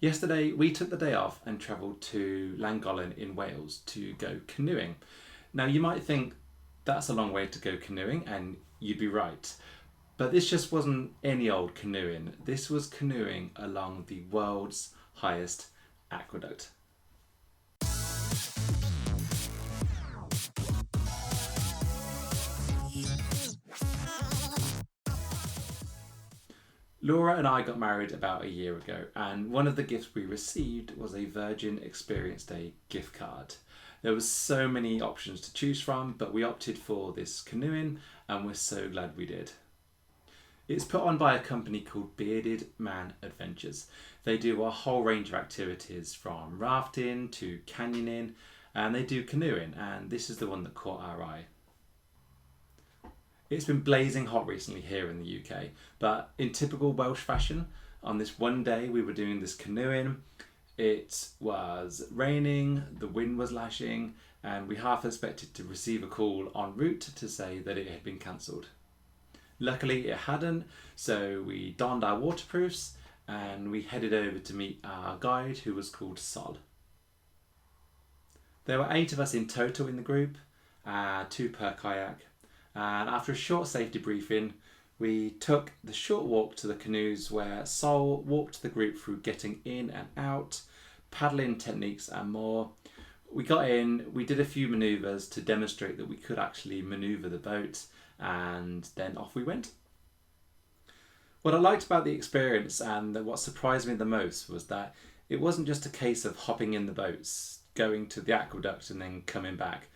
Yesterday we took the day off and travelled to Llangollen in Wales to go canoeing. Now you might think that's a long way to go canoeing, and you'd be right. But this just wasn't any old canoeing. This was canoeing along the world's highest aqueduct. Laura and I got married about a year ago, and one of the gifts we received was a Virgin Experience Day gift card. There was so many options to choose from, but we opted for this canoeing, and we're so glad we did. It's put on by a company called Bearded Man Adventures. They do a whole range of activities from rafting to canyoning, and they do canoeing, and this is the one that caught our eye. It's been blazing hot recently here in the UK, but in typical Welsh fashion, on this one day we were doing this canoeing. It was raining, the wind was lashing, and we half expected to receive a call en route to say that it had been cancelled. Luckily it hadn't, so we donned our waterproofs and we headed over to meet our guide, who was called Sol. There were 8 of us in total in the group, 2 per kayak. And after a short safety briefing, we took the short walk to the canoes where Sol walked the group through getting in and out, paddling techniques and more. We got in, we did a few manoeuvres to demonstrate that we could actually manoeuvre the boat, and then off we went. What I liked about the experience and what surprised me the most was that it wasn't just a case of hopping in the boats, going to the aqueduct and then coming back.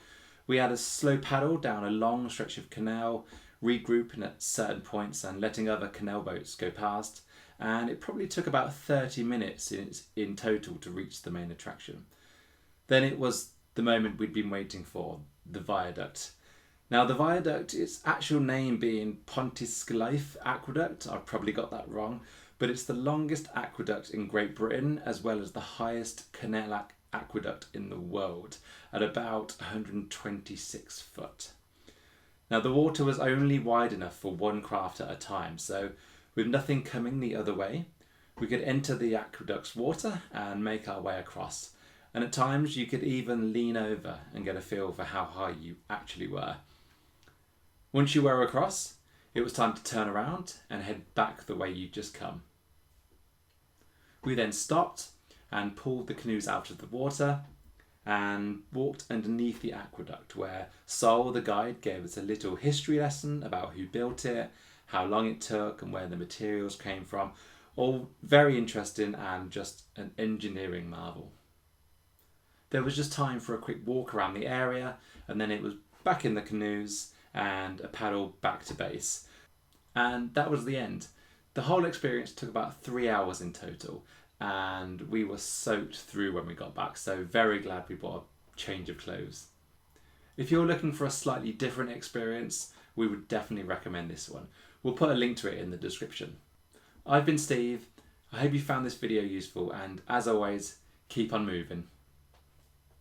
We had a slow paddle down a long stretch of canal, regrouping at certain points and letting other canal boats go past, and it probably took about 30 minutes in total to reach the main attraction. Then it was the moment we'd been waiting for, the viaduct. Now the viaduct, its actual name being Pontcysyllte Aqueduct, I've probably got that wrong, but it's the longest aqueduct in Great Britain as well as the highest canal aqueduct in the world at about 126 foot. Now the water was only wide enough for one craft at a time, so with nothing coming the other way, we could enter the aqueduct's water and make our way across. And at times you could even lean over and get a feel for how high you actually were. Once you were across, it was time to turn around and head back the way you'd just come. We then stopped and pulled the canoes out of the water and walked underneath the aqueduct, where Sol, the guide, gave us a little history lesson about who built it, how long it took and where the materials came from. All very interesting and just an engineering marvel. There was just time for a quick walk around the area, and then it was back in the canoes and a paddle back to base. And that was the end. The whole experience took about 3 hours in total, and we were soaked through when we got back, so very glad we bought a change of clothes. If you're looking for a slightly different experience, we would definitely recommend this one. We'll put a link to it in the description. I've been Steve. I hope you found this video useful, and as always, keep on moving.